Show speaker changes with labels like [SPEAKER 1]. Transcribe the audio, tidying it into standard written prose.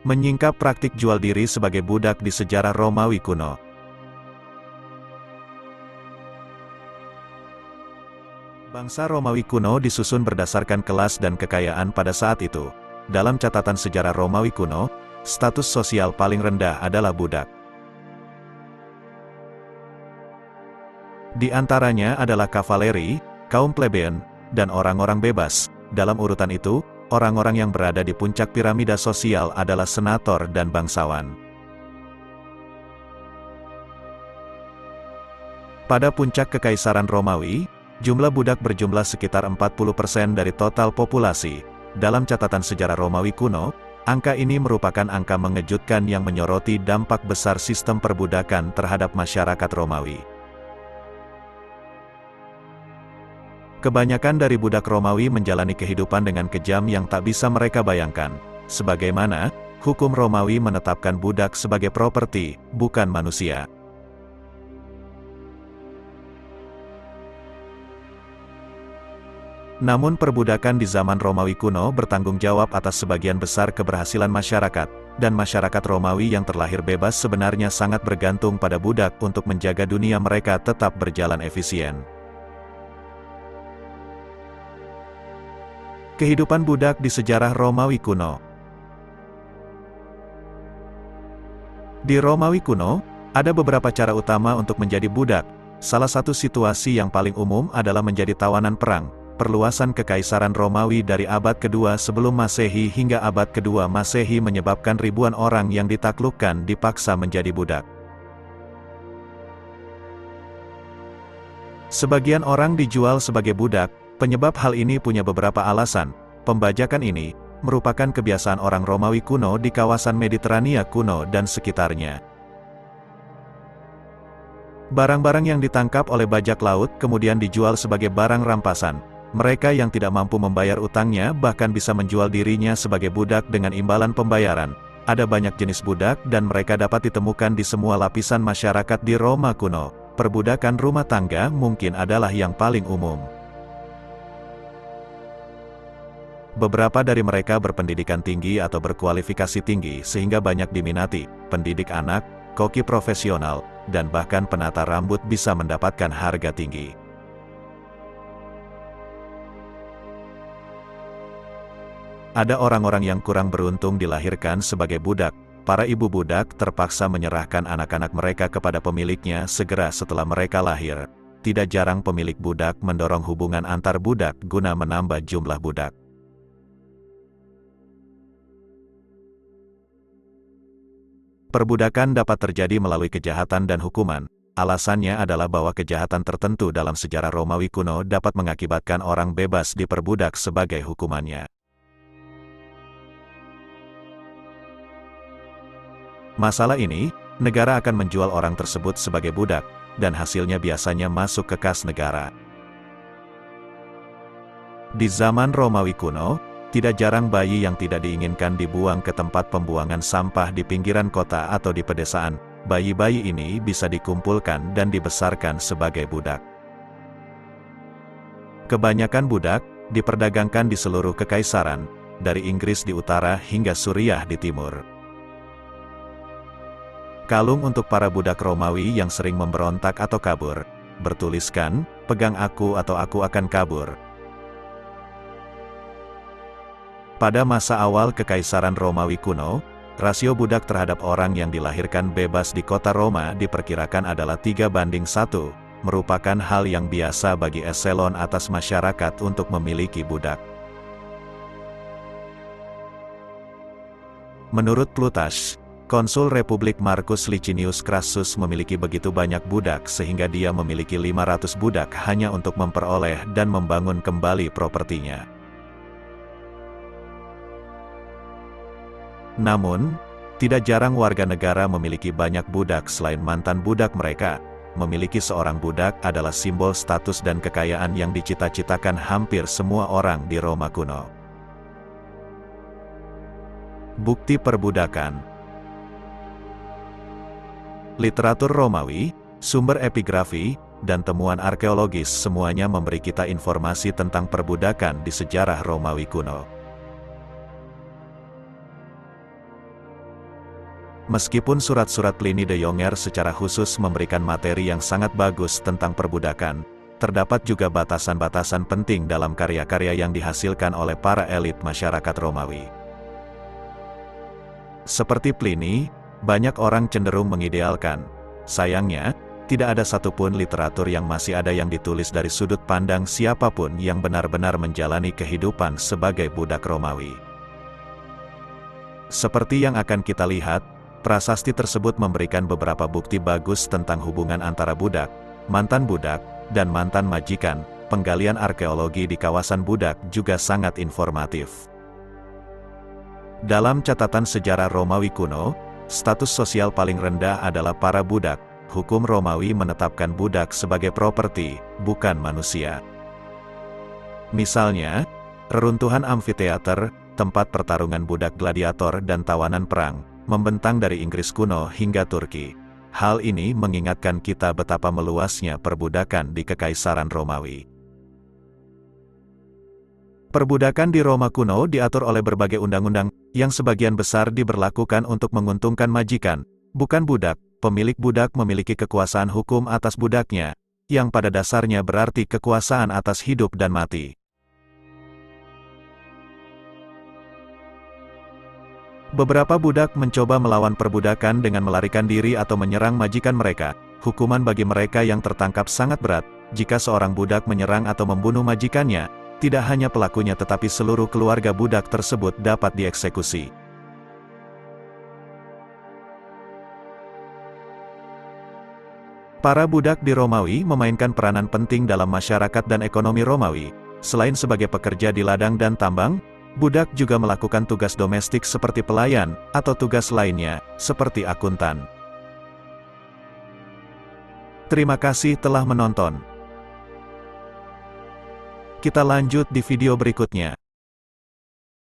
[SPEAKER 1] Menyingkap praktik jual diri sebagai budak di sejarah Romawi kuno. Bangsa Romawi kuno disusun berdasarkan kelas dan kekayaan pada saat itu. Dalam catatan sejarah Romawi kuno, status sosial paling rendah adalah budak. Di antaranya adalah kavaleri, kaum plebeian, dan orang-orang bebas. Dalam urutan itu, orang-orang yang berada di puncak piramida sosial adalah senator dan bangsawan. Pada puncak Kekaisaran Romawi, jumlah budak berjumlah sekitar 40% dari total populasi. Dalam catatan sejarah Romawi kuno, angka ini merupakan angka mengejutkan yang menyoroti dampak besar sistem perbudakan terhadap masyarakat Romawi. Kebanyakan dari budak Romawi menjalani kehidupan dengan kejam yang tak bisa mereka bayangkan. Sebagaimana, hukum Romawi menetapkan budak sebagai properti, bukan manusia. Namun perbudakan di zaman Romawi kuno bertanggung jawab atas sebagian besar keberhasilan masyarakat, dan masyarakat Romawi yang terlahir bebas sebenarnya sangat bergantung pada budak untuk menjaga dunia mereka tetap berjalan efisien. Kehidupan budak di sejarah Romawi kuno. Di Romawi kuno, ada beberapa cara utama untuk menjadi budak. Salah satu situasi yang paling umum adalah menjadi tawanan perang. Perluasan Kekaisaran Romawi dari abad kedua sebelum Masehi hingga abad kedua Masehi menyebabkan ribuan orang yang ditaklukkan dipaksa menjadi budak. Sebagian orang dijual sebagai budak. Penyebab hal ini punya beberapa alasan. Pembajakan ini merupakan kebiasaan orang Romawi kuno di kawasan Mediterania kuno dan sekitarnya. Barang-barang yang ditangkap oleh bajak laut kemudian dijual sebagai barang rampasan. Mereka yang tidak mampu membayar utangnya bahkan bisa menjual dirinya sebagai budak dengan imbalan pembayaran. Ada banyak jenis budak dan mereka dapat ditemukan di semua lapisan masyarakat di Roma kuno. Perbudakan rumah tangga mungkin adalah yang paling umum. Beberapa dari mereka berpendidikan tinggi atau berkualifikasi tinggi sehingga banyak diminati. Pendidik anak, koki profesional, dan bahkan penata rambut bisa mendapatkan harga tinggi. Ada orang-orang yang kurang beruntung dilahirkan sebagai budak. Para ibu budak terpaksa menyerahkan anak-anak mereka kepada pemiliknya segera setelah mereka lahir. Tidak jarang pemilik budak mendorong hubungan antar budak guna menambah jumlah budak. Perbudakan dapat terjadi melalui kejahatan dan hukuman. Alasannya adalah bahwa kejahatan tertentu dalam sejarah Romawi kuno dapat mengakibatkan orang bebas diperbudak sebagai hukumannya. Masalah ini, negara akan menjual orang tersebut sebagai budak, dan hasilnya biasanya masuk ke kas negara. Di zaman Romawi kuno, tidak jarang bayi yang tidak diinginkan dibuang ke tempat pembuangan sampah di pinggiran kota atau di pedesaan. Bayi-bayi ini bisa dikumpulkan dan dibesarkan sebagai budak. Kebanyakan budak diperdagangkan di seluruh kekaisaran, dari Inggris di utara hingga Suriah di timur. Kalung untuk para budak Romawi yang sering memberontak atau kabur, bertuliskan, "Pegang aku atau aku akan kabur." Pada masa awal Kekaisaran Romawi kuno, rasio budak terhadap orang yang dilahirkan bebas di kota Roma diperkirakan adalah 3:1, merupakan hal yang biasa bagi eselon atas masyarakat untuk memiliki budak. Menurut Plutarch, Konsul Republik Marcus Licinius Crassus memiliki begitu banyak budak sehingga dia memiliki 500 budak hanya untuk memperoleh dan membangun kembali propertinya. Namun, tidak jarang warga negara memiliki banyak budak selain mantan budak mereka. Memiliki seorang budak adalah simbol status dan kekayaan yang dicita-citakan hampir semua orang di Roma kuno. Bukti perbudakan. Literatur Romawi, sumber epigrafi, dan temuan arkeologis semuanya memberi kita informasi tentang perbudakan di sejarah Romawi kuno. Meskipun surat-surat Pliny the Younger secara khusus memberikan materi yang sangat bagus tentang perbudakan, terdapat juga batasan-batasan penting dalam karya-karya yang dihasilkan oleh para elit masyarakat Romawi. Seperti Pliny, banyak orang cenderung mengidealkan. Sayangnya, tidak ada satupun literatur yang masih ada yang ditulis dari sudut pandang siapapun yang benar-benar menjalani kehidupan sebagai budak Romawi. Seperti yang akan kita lihat, prasasti tersebut memberikan beberapa bukti bagus tentang hubungan antara budak, mantan budak, dan mantan majikan. Penggalian arkeologi di kawasan budak juga sangat informatif. Dalam catatan sejarah Romawi kuno, status sosial paling rendah adalah para budak. Hukum Romawi menetapkan budak sebagai properti, bukan manusia. Misalnya, reruntuhan amfiteater, tempat pertarungan budak gladiator dan tawanan perang, membentang dari Inggris kuno hingga Turki. Hal ini mengingatkan kita betapa meluasnya perbudakan di Kekaisaran Romawi. Perbudakan di Roma kuno diatur oleh berbagai undang-undang, yang sebagian besar diberlakukan untuk menguntungkan majikan, bukan budak. Pemilik budak memiliki kekuasaan hukum atas budaknya, yang pada dasarnya berarti kekuasaan atas hidup dan mati. Beberapa budak mencoba melawan perbudakan dengan melarikan diri atau menyerang majikan mereka. Hukuman bagi mereka yang tertangkap sangat berat. Jika seorang budak menyerang atau membunuh majikannya, tidak hanya pelakunya tetapi seluruh keluarga budak tersebut dapat dieksekusi. Para budak di Romawi memainkan peranan penting dalam masyarakat dan ekonomi Romawi. Selain sebagai pekerja di ladang dan tambang, budak juga melakukan tugas domestik seperti pelayan, atau tugas lainnya, seperti akuntan. Terima kasih telah menonton. Kita lanjut di video berikutnya.